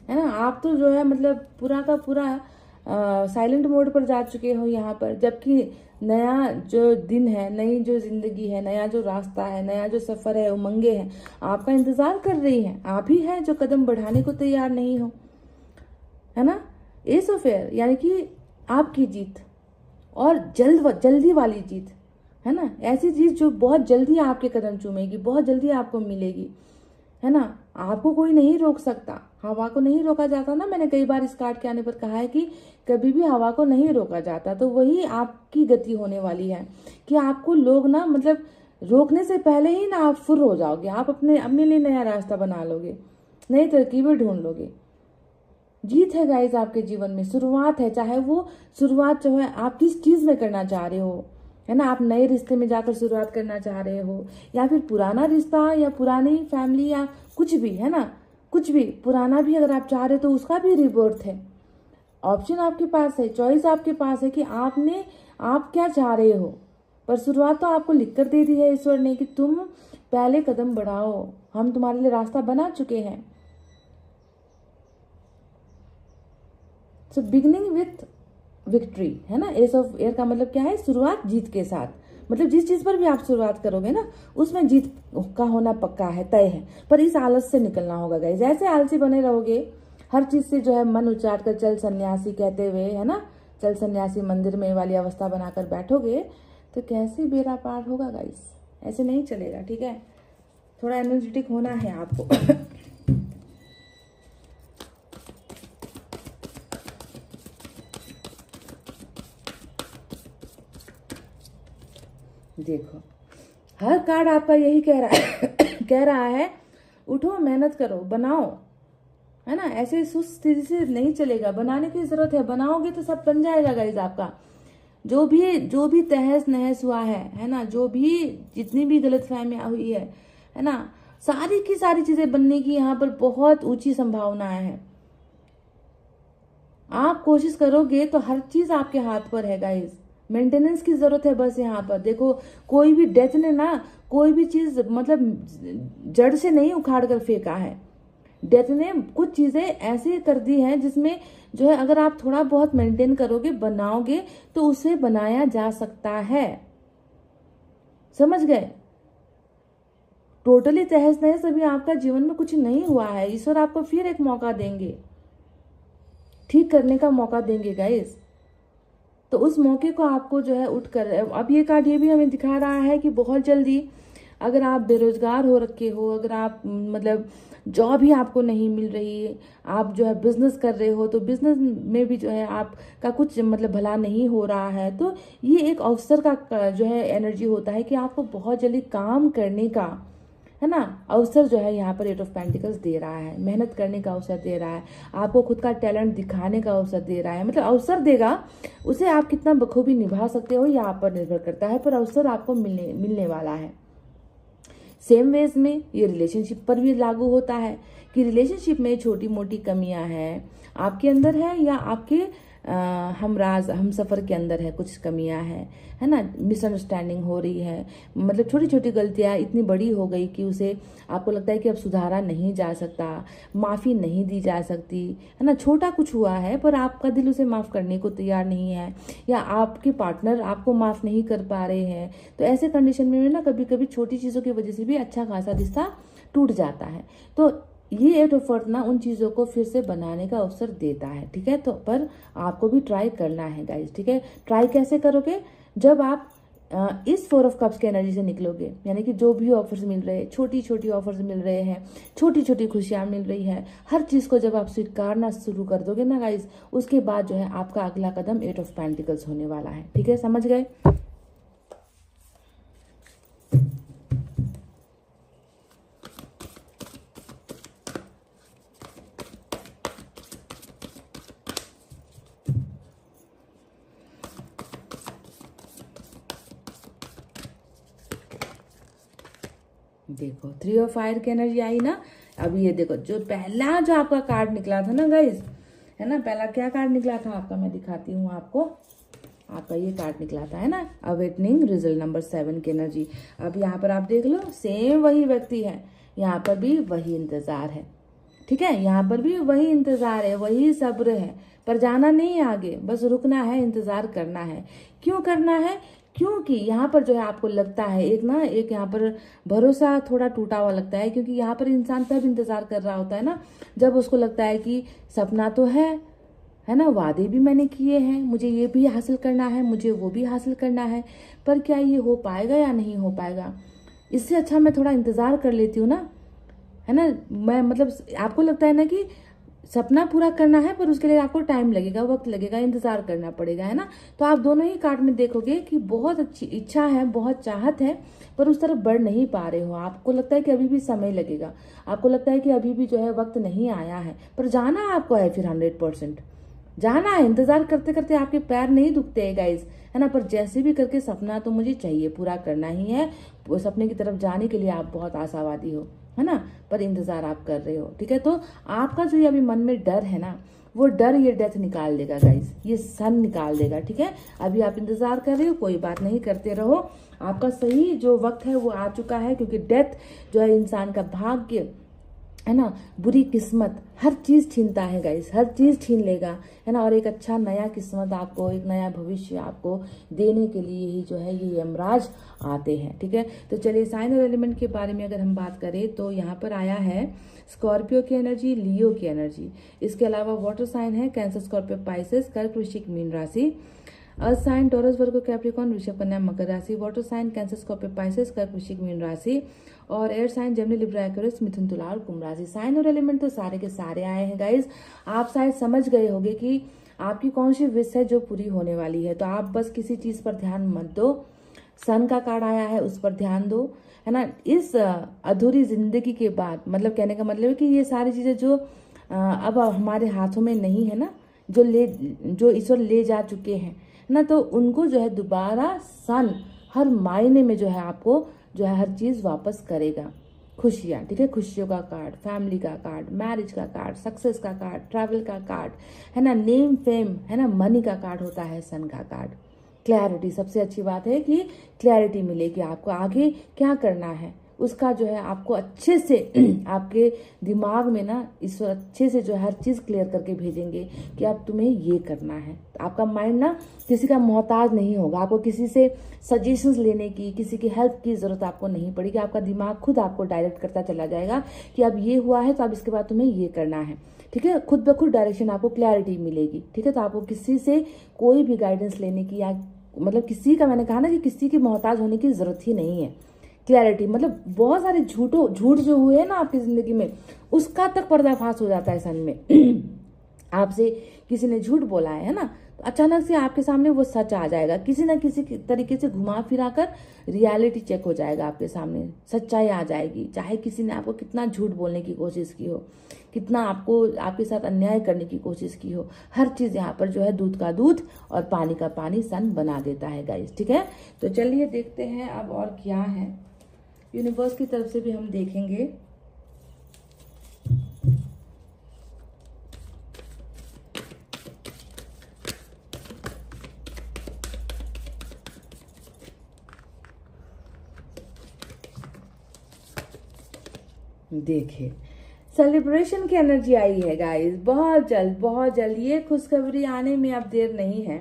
है ना। आप तो जो है मतलब पूरा का पूरा साइलेंट मोड पर जा चुके हो यहाँ पर, जबकि नया जो दिन है, नई जो जिंदगी है, नया जो रास्ता है, नया जो सफर है, उमंगे हैं, आपका इंतजार कर रही है। आप ही है जो कदम बढ़ाने को तैयार नहीं हो, है ना। एस ऑफ एयर यानी कि आपकी जीत, और जल्दी वाली जीत, है ना। ऐसी चीज जो बहुत जल्दी आपके कदम चूमेगी, बहुत जल्दी आपको मिलेगी, है ना। आपको कोई नहीं रोक सकता, हवा को नहीं रोका जाता ना। मैंने कई बार इस कार्ड के आने पर कहा है कि कभी भी हवा को नहीं रोका जाता। तो वही आपकी गति होने वाली है कि आपको लोग ना मतलब रोकने से पहले ही ना आप फुर हो जाओगे, आप अपने लिए नया रास्ता बना लोगे, नई तरकीबें ढूंढ लोगे। जीत है गाइस आपके जीवन में, शुरुआत है। चाहे वो शुरुआत जो है आप किस चीज में करना चाह रहे हो, है ना। आप नए रिश्ते में जाकर शुरुआत करना चाह रहे हो, या फिर पुराना रिश्ता या पुरानी फैमिली या कुछ भी, है ना, कुछ भी पुराना भी अगर आप चाह रहे हो तो उसका भी रिबर्थ है। ऑप्शन आपके पास है, चॉइस आपके पास है कि आप क्या चाह रहे हो। पर शुरुआत तो आपको लिख कर दे दी है ईश्वर ने कि तुम पहले कदम बढ़ाओ, हम तुम्हारे लिए रास्ता बना चुके हैं। सो बिगिनिंग विथ विक्ट्री, है ना। एस ऑफ एयर का मतलब क्या है, शुरुआत जीत के साथ। मतलब जिस चीज पर भी आप शुरुआत करोगे ना उसमें जीत का होना पक्का है, तय है। पर इस आलस से निकलना होगा गाइस। ऐसे आलसी बने रहोगे, हर चीज से जो है मन उचाट कर चल सन्यासी कहते हुए, है ना, चल सन्यासी मंदिर में वाली अवस्था बनाकर बैठोगे तो कैसे बेड़ा पार होगा गाइस। ऐसे नहीं चलेगा, ठीक है। थोड़ा एनर्जेटिक होना है आपको। देखो हर कार्ड आपका यही कह रहा है कह रहा है उठो, मेहनत करो, बनाओ, है ना। ऐसे सुस्त स्थिति से नहीं चलेगा, बनाने की जरूरत है। बनाओगे तो सब बन जाएगा गाइज आपका। जो भी तहस नहस हुआ है ना, जो भी जितनी भी गलतफहमियां हुई है ना, सारी की सारी चीजें बनने की यहाँ पर बहुत ऊंची संभावनाएं हैं। आप कोशिश करोगे तो हर चीज आपके हाथ पर है गाइज। मेंटेनेंस की जरूरत है बस। यहाँ पर देखो कोई भी डेथ ने ना कोई भी चीज मतलब जड़ से नहीं उखाड़ कर फेंका है। डेथ ने कुछ चीजें ऐसी कर दी हैं जिसमें जो है अगर आप थोड़ा बहुत मेंटेन करोगे, बनाओगे तो उसे बनाया जा सकता है। समझ गए। टोटली तहस नहस अभी आपका जीवन में कुछ नहीं हुआ है। ईश्वर आपको फिर एक मौका देंगे, ठीक करने का मौका देंगे गाइस। तो उस मौके को आपको जो है उठकर, अब ये कार्ड ये भी हमें दिखा रहा है कि बहुत जल्दी अगर आप बेरोजगार हो रखे हो, अगर आप मतलब जॉब ही आपको नहीं मिल रही है, आप जो है बिजनेस कर रहे हो तो बिजनेस में भी जो है आपका कुछ मतलब भला नहीं हो रहा है, तो ये एक अवसर का जो है एनर्जी होता है कि आपको बहुत जल्दी काम करने का, है ना, अवसर जो है यहाँ पर एट ऑफ पेंटिकल्स दे रहा है। मेहनत करने का अवसर दे रहा है, आपको खुद का टैलेंट दिखाने का अवसर दे रहा है। मतलब अवसर देगा, उसे आप कितना बखूबी निभा सकते हो ये आप पर निर्भर करता है, पर अवसर आपको मिलने वाला है। सेम वेज में ये रिलेशनशिप पर भी लागू होता है कि रिलेशनशिप में छोटी मोटी कमियां हैं आपके अंदर है या आपके हम सफर के अंदर है, कुछ कमियां हैं, है ना, मिसअंडरस्टैंडिंग हो रही है। मतलब छोटी छोटी गलतियां इतनी बड़ी हो गई कि उसे आपको लगता है कि अब सुधारा नहीं जा सकता, माफी नहीं दी जा सकती, है ना। छोटा कुछ हुआ है पर आपका दिल उसे माफ करने को तैयार नहीं है, या आपके पार्टनर आपको माफ नहीं कर पा रहे हैं। तो ऐसे कंडीशन में ना कभी कभी छोटी चीजों की वजह से भी अच्छा खासा रिश्ता टूट जाता है। तो ये एट ऑफ अर्थ ना उन चीजों को फिर से बनाने का अवसर देता है, ठीक है। तो पर आपको भी ट्राई करना है गाइस, ठीक है। ट्राई कैसे करोगे, जब आप इस 4 ऑफ कप्स के एनर्जी से निकलोगे, यानी कि जो भी ऑफर्स मिल रहे हैं, छोटी छोटी ऑफर्स मिल रहे हैं, छोटी छोटी खुशियां मिल रही है, हर चीज को जब आप स्वीकारना शुरू कर दोगे ना गाइस, उसके बाद जो है आपका अगला कदम एट ऑफ पेंटिकल्स होने वाला है, ठीक है। समझ गए। देखो 3 ऑफ फायर की एनर्जी आई ना। अब ये देखो जो पहला जो आपका कार्ड निकला था ना गाइस, है ना, पहला क्या कार्ड निकला था आपका, मैं दिखाती हूँ आपको। आपका ये कार्ड निकला था, है ना, अवेटनिंग रिजल्ट नंबर 7 की एनर्जी। अब यहाँ पर आप देख लो, सेम वही व्यक्ति है, यहाँ पर भी वही इंतजार है, ठीक है। यहाँ पर भी वही इंतजार है, वही सब्र है, पर जाना नहीं आगे, बस रुकना है, इंतजार करना है। क्यों करना है, क्योंकि यहाँ पर जो है आपको लगता है एक यहाँ पर भरोसा थोड़ा टूटा हुआ लगता है, क्योंकि यहाँ पर इंसान तब इंतजार कर रहा होता है ना जब उसको लगता है कि सपना तो है है ना, वादे भी मैंने किए हैं, मुझे ये भी हासिल करना है, मुझे वो भी हासिल करना है, पर क्या ये हो पाएगा या नहीं हो पाएगा, इससे अच्छा मैं थोड़ा इंतज़ार कर लेती हूँ ना, है ना। मैं मतलब आपको लगता है ना कि सपना पूरा करना है पर उसके लिए आपको टाइम लगेगा, वक्त लगेगा, इंतजार करना पड़ेगा, है ना। तो आप दोनों ही कार्ड में देखोगे कि बहुत अच्छी इच्छा है, बहुत चाहत है, पर उस तरफ बढ़ नहीं पा रहे हो। आपको लगता है कि अभी भी समय लगेगा, आपको लगता है कि अभी भी जो है वक्त नहीं आया है, पर जाना आपको है फिर 100% जाना है। इंतजार करते करते आपके पैर नहीं दुखते हैं गाइज, है ना। पर जैसे भी करके सपना तो मुझे चाहिए, पूरा करना ही है। वो सपने की तरफ जाने के लिए आप बहुत आशावादी हो, है ना, पर इंतजार आप कर रहे हो, ठीक है। तो आपका जो ये अभी मन में डर है ना, वो डर ये डेथ निकाल देगा गाइज, ये सन निकाल देगा, ठीक है। अभी आप इंतजार कर रहे हो, कोई बात नहीं, करते रहो, आपका सही जो वक्त है वो आ चुका है। क्योंकि डेथ जो है इंसान का भाग्य, है ना, बुरी किस्मत, हर चीज छीनता है गाइस, हर चीज छीन लेगा, है ना। और एक अच्छा नया किस्मत आपको, एक नया भविष्य आपको देने के लिए ही जो है ये यमराज आते हैं, ठीक है। तो चलिए साइन और एलिमेंट के बारे में अगर हम बात करें तो यहाँ पर आया है स्कॉर्पियो की एनर्जी, लियो की एनर्जी। इसके अलावा वाटर साइन है कैंसर, स्कॉर्पियो, पाइसेस, कर्क, वृश्चिक, मीन राशि। Earth sign Taurus, Virgo, Capricorn, वृषभ, कन्या, मकर राशि। Water sign Cancer, Scorpio, Pisces, कर्क, वृश्चिक, मीन राशि। और air sign Gemini, Libra, Aquarius, मिथुन, तुला और कुंभ राशि। साइन और एलिमेंट तो सारे के सारे आए हैं गाइज। आप शायद समझ गए होंगे कि आपकी कौन सी विश है जो पूरी होने वाली है। तो आप बस किसी चीज पर ध्यान मत दो, सन का कार्ड आया है उस पर ध्यान दो, है ना। इस अधूरी जिंदगी के बाद, मतलब कहने का मतलब है कि ये सारी चीजें जो अब हमारे हाथों में नहीं है ना, जो ईश्वर ले जा चुके हैं ना, तो उनको जो है दोबारा सन हर मायने में जो है आपको जो है हर चीज वापस करेगा। खुशियाँ, ठीक है, खुशियों का कार्ड, फैमिली का कार्ड, मैरिज का कार्ड, सक्सेस का कार्ड, ट्रैवल का कार्ड, है ना, नेम फेम, है ना, मनी का कार्ड होता है सन का कार्ड। क्लैरिटी, सबसे अच्छी बात है कि क्लैरिटी मिलेगी आपको, आगे क्या करना है उसका जो है आपको अच्छे से आपके दिमाग में ना ईश्वर अच्छे से जो है हर चीज क्लियर करके भेजेंगे कि अब तुम्हें ये करना है। आपका माइंड ना किसी का मोहताज नहीं होगा, आपको किसी से सजेशंस लेने की, किसी की हेल्प की जरूरत आपको नहीं पड़ेगी। आपका दिमाग खुद आपको डायरेक्ट करता चला जाएगा कि अब ये हुआ है तो अब इसके बाद तुम्हें ये करना है, ठीक है। खुद ब खुद डायरेक्शन आपको, क्लैरिटी मिलेगी, ठीक है। तो आपको किसी से कोई भी गाइडेंस लेने की या मतलब किसी का, मैंने कहा ना कि किसी की मोहताज होने की जरूरत ही नहीं है। क्लैरिटी मतलब बहुत सारे झूठ जो हुए हैं ना आपकी जिंदगी में, उसका तक पर्दाफाश हो जाता है सन में। आपसे किसी ने झूठ बोला है ना, तो अचानक से आपके सामने वो सच आ जाएगा, किसी ना किसी तरीके से घुमा फिरा कर रियलिटी चेक हो जाएगा आपके सामने, सच्चाई आ जाएगी। चाहे किसी ने आपको कितना झूठ बोलने की कोशिश की हो, कितना आपको आपके साथ अन्याय करने की कोशिश की हो, हर चीज यहाँ पर जो है दूध का दूध और पानी का पानी सन बना देता है गाइस, ठीक है। तो चलिए देखते हैं अब और क्या है, यूनिवर्स की तरफ से भी हम देखेंगे। देखिए सेलिब्रेशन की एनर्जी आई है गाइस, बहुत जल्द ये खुशखबरी आने में अब देर नहीं है।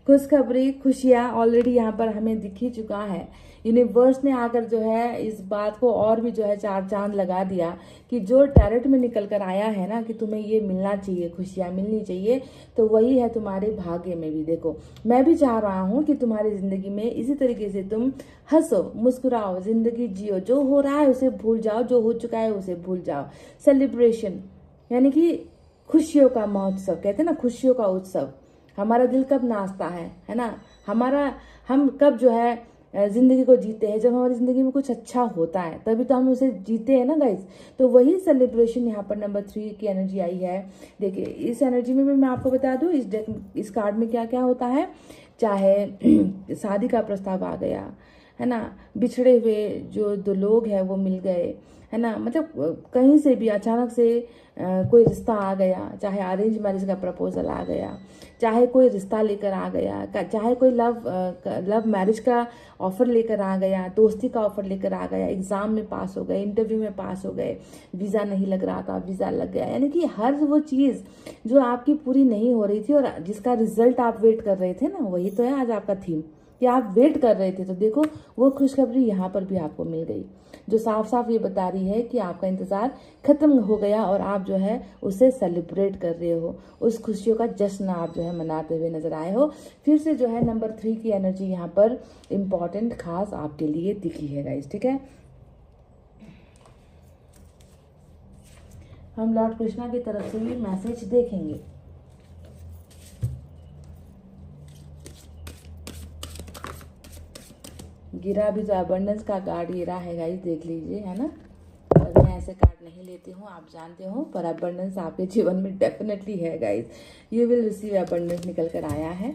खुशखबरी, खुशियाँ ऑलरेडी यहाँ पर हमें दिख ही चुका है। यूनिवर्स ने आकर जो है इस बात को और भी जो है चार चांद लगा दिया कि जो डायरेक्ट में निकल कर आया है ना कि तुम्हें ये मिलना चाहिए, खुशियाँ मिलनी चाहिए, तो वही है तुम्हारे भाग्य में भी। देखो मैं भी चाह रहा हूँ कि तुम्हारी जिंदगी में इसी तरीके से तुम हंसो, मुस्कुराओ, जिंदगी जियो, जो हो रहा है उसे भूल जाओ, जो हो चुका है उसे भूल जाओ। सेलिब्रेशन यानी कि खुशियों का महोत्सव, कहते हैं ना, खुशियों का उत्सव। हमारा दिल कब नाचता है ना, हम कब जो है जिंदगी को जीते हैं, जब हमारी जिंदगी में कुछ अच्छा होता है तभी तो हम उसे जीते हैं ना गाइस। तो वही सेलिब्रेशन यहाँ पर नंबर 3 की एनर्जी आई है। देखिए इस एनर्जी में भी मैं आपको बता दूं इस कार्ड में क्या क्या होता है। चाहे शादी का प्रस्ताव आ गया, है ना, बिछड़े हुए जो दो लोग हैं वो मिल गए, है ना, मतलब कहीं से भी अचानक से कोई रिश्ता आ गया, चाहे अरेंज मैरिज का प्रपोजल आ गया, चाहे कोई रिश्ता लेकर आ गया, चाहे कोई लव मैरिज का ऑफर लेकर आ गया, दोस्ती का ऑफर लेकर आ गया, एग्जाम में पास हो गए, इंटरव्यू में पास हो गए, वीजा नहीं लग रहा था वीजा लग गया। यानी कि हर वो चीज जो आपकी पूरी नहीं हो रही थी और जिसका रिजल्ट आप वेट कर रहे थे ना, वही तो है आज आपका थीम कि आप वेट कर रहे थे। तो देखो वो खुशखबरी यहाँ पर भी आपको मिल गई। जो साफ साफ ये बता रही है कि आपका इंतजार खत्म हो गया और आप जो है उसे सेलिब्रेट कर रहे हो, उस खुशियों का जश्न आप जो है मनाते हुए नजर आए हो। फिर से जो है नंबर 3 की एनर्जी यहाँ पर इम्पॉर्टेंट खास आपके लिए दिखी है गाइस, ठीक है। हम लॉर्ड कृष्णा की तरफ से भी मैसेज देखेंगे। गिरा भी तो अबंडेंस का कार्ड गिरा है गाइस, देख लीजिए, है ना। और मैं ऐसे कार्ड नहीं लेती हूँ, आप जानते हो, पर अबंडेंस आपके जीवन में डेफिनेटली है guys. You will receive abundance निकल कर आया है।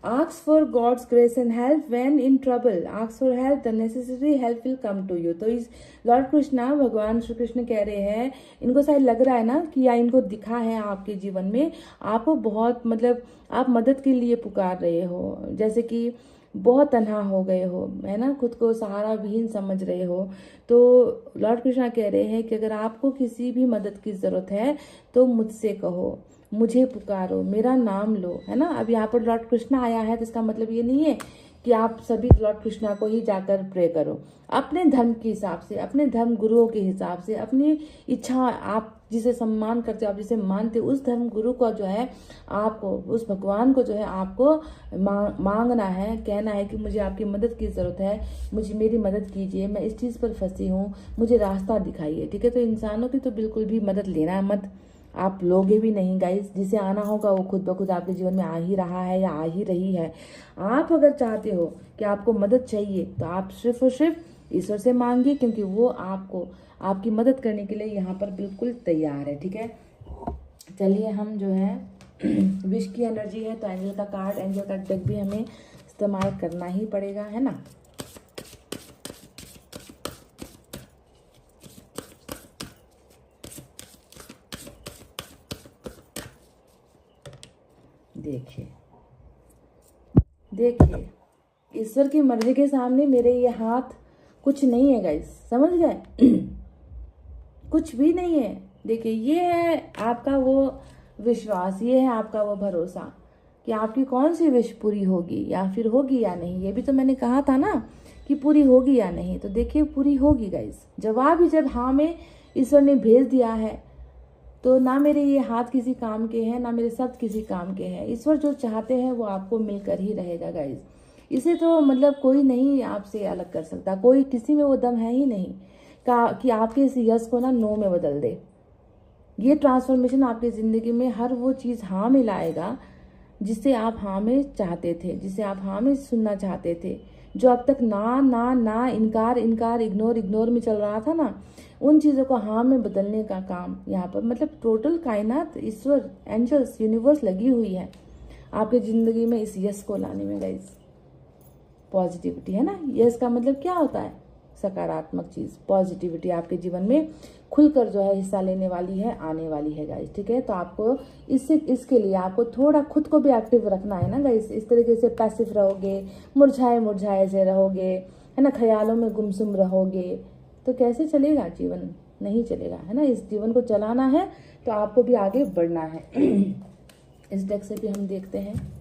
Ask for God's grace and help when in trouble. Ask for help, the necessary help will come to you. तो इस लॉर्ड कृष्णा, भगवान श्री कृष्ण कह रहे हैं, इनको शायद लग रहा है ना कि या इनको दिखा है आपके जीवन में आपको बहुत, मतलब आप मदद के लिए पुकार रहे हो, जैसे कि बहुत तन्हा हो गए हो, है ना, खुद को सहारा विहीन समझ रहे हो। तो लॉर्ड कृष्णा कह रहे हैं कि अगर आपको किसी भी मदद की जरूरत है तो मुझसे कहो, मुझे पुकारो, मेरा नाम लो, है ना। अब यहाँ पर लॉर्ड कृष्णा आया है तो इसका मतलब ये नहीं है कि आप सभी लॉर्ड कृष्णा को ही जाकर प्रे करो। अपने धर्म के हिसाब से, अपने धर्म गुरुओं के हिसाब से, अपनी इच्छा, आप जिसे सम्मान करते हो, आप जिसे मानते हो, उस धर्म गुरु को जो है आपको, उस भगवान को जो है आपको मांगना है, कहना है कि मुझे आपकी मदद की जरूरत है, मुझे मेरी मदद कीजिए, मैं इस चीज पर फंसी हूँ, मुझे रास्ता दिखाइए, ठीक है। तो इंसानों की तो बिल्कुल भी मदद लेना मत, आप लोगे भी नहीं गाइस। जिसे आना होगा वो खुद ब खुद आपके जीवन में आ ही रहा है या आ ही रही है। आप अगर चाहते हो कि आपको मदद चाहिए तो आप सिर्फ और सिर्फ ईश्वर से मांगिए, क्योंकि वो आपको आपकी मदद करने के लिए यहाँ पर बिल्कुल तैयार है, ठीक है। चलिए, हम जो है विश की एनर्जी है तो एंजल का कार्ड, एंजल का डेक भी हमें इस्तेमाल करना ही पड़ेगा, है ना। देखिए देखिए, ईश्वर की मर्जी के सामने मेरे ये हाथ कुछ नहीं है गाइस, समझ गए। कुछ भी नहीं है। देखिए, ये है आपका वो विश्वास, ये है आपका वो भरोसा कि आपकी कौन सी विश पूरी होगी या फिर होगी या नहीं। ये भी तो मैंने कहा था ना कि पूरी होगी या नहीं, तो देखिए पूरी होगी गाइस। जवाब ही जब हाँ में ईश्वर ने भेज दिया है तो ना मेरे ये हाथ किसी काम के हैं, ना मेरे शब्द किसी काम के हैं। ईश्वर जो चाहते हैं वो आपको मिलकर ही रहेगा गाइस। इसे तो मतलब कोई नहीं आपसे अलग कर सकता, कोई किसी में वो दम है ही नहीं कि आपके इस यस को ना नो में बदल दे। ये ट्रांसफॉर्मेशन आपकी जिंदगी में हर वो चीज हाँ में लाएगा जिसे आप हाँ में चाहते थे, जिसे आप हाँ में सुनना चाहते थे। जो अब तक ना ना ना, इनकार इनकार, इग्नोर इग्नोर में चल रहा था ना, उन चीजों को हाँ में बदलने का काम यहाँ पर, मतलब टोटल कायनात, ईश्वर, एंजल्स, यूनिवर्स लगी हुई है आपकी जिंदगी में इस यस को लाने में गाइस। पॉजिटिविटी, है ना। यस का मतलब क्या होता है? सकारात्मक चीज, पॉजिटिविटी आपके जीवन में खुलकर जो है हिस्सा लेने वाली है, आने वाली है गाइस, ठीक है। तो आपको इसके लिए आपको थोड़ा खुद को भी एक्टिव रखना है ना गाइस। इस तरीके से पैसिव रहोगे, मुरझाए मुरझाए से रहोगे, है ना, ख्यालों में गुमसुम रहोगे, तो कैसे चलेगा जीवन? नहीं चलेगा, है ना। इस जीवन को चलाना है तो आपको भी आगे बढ़ना है। इस डेक से भी हम देखते हैं।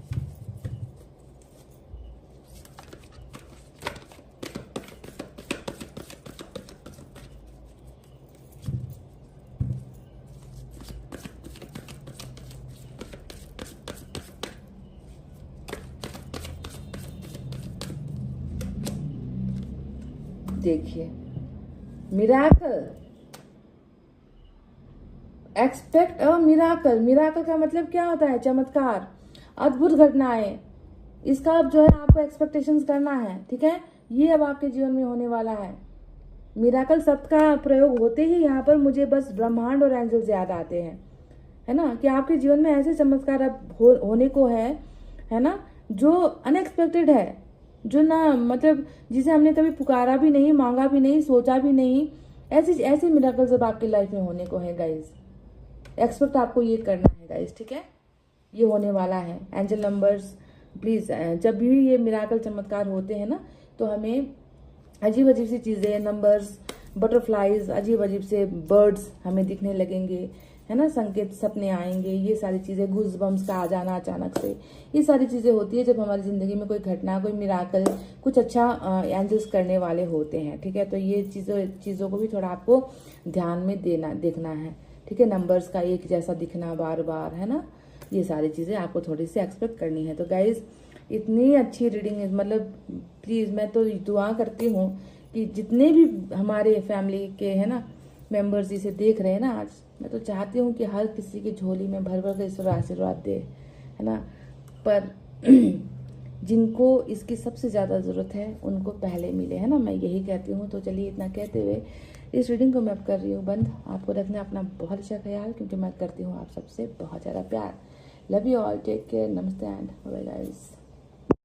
देखिए, miracle, expect a miracle. Miracle का मतलब क्या होता है? चमत्कार, अद्भुत घटनाएं। इसका अब जो है आपको एक्सपेक्टेशंस करना है, ठीक है। ये अब आपके जीवन में होने वाला है। मिराकल शब्द का प्रयोग होते ही यहाँ पर मुझे बस ब्रह्मांड और एंजल्स याद आते हैं, है ना, कि आपके जीवन में ऐसे चमत्कार अब होने को है ना, जो अनएक्सपेक्टेड है, जो ना मतलब जिसे हमने कभी पुकारा भी नहीं, मांगा भी नहीं, सोचा भी नहीं। ऐसे मिराकल्स अब आपकी लाइफ में होने को है गाइस। एक्सपेक्ट आपको ये करना है गाइस, ठीक है, ये होने वाला है। एंजल नंबर्स प्लीज, जब भी ये मिराकल चमत्कार होते हैं ना, तो हमें अजीब अजीब सी चीजें, नंबर्स, बटरफ्लाईज, अजीब अजीब से बर्ड्स हमें दिखने लगेंगे, है ना, संकेत, सपने आएंगे, ये सारी चीजें, गूज बम्स का आ जाना अचानक से, ये सारी चीजें होती है जब हमारी जिंदगी में कोई घटना, कोई मिराकल, कुछ अच्छा एंजल्स करने वाले होते हैं, ठीक है। तो ये चीजों को भी थोड़ा आपको ध्यान में देखना है, ठीक है। नंबर्स का एक जैसा दिखना बार बार, है ना, ये सारी चीजें आपको थोड़ी सी एक्सपेक्ट करनी है। तो गाइज इतनी अच्छी रीडिंग, मतलब प्लीज मैं तो दुआ करती हूँ कि जितने भी हमारे फैमिली के है ना मेंबर्स इसे देख रहे हैं ना आज, मैं तो चाहती हूँ कि हर किसी की झोली में भर भर कर ईश्वर आशीर्वाद दे, है ना। पर जिनको इसकी सबसे ज़्यादा ज़रूरत है उनको पहले मिले, है ना, मैं यही कहती हूँ। तो चलिए इतना कहते हुए इस रीडिंग को मैं अब कर रही हूँ बंद। आपको रखना अपना बहुत अच्छा ख्याल, क्योंकि मैं करती हूँ आप सबसे बहुत ज़्यादा प्यार। Love you all, take care, नमस्ते एंड बाय गाइस।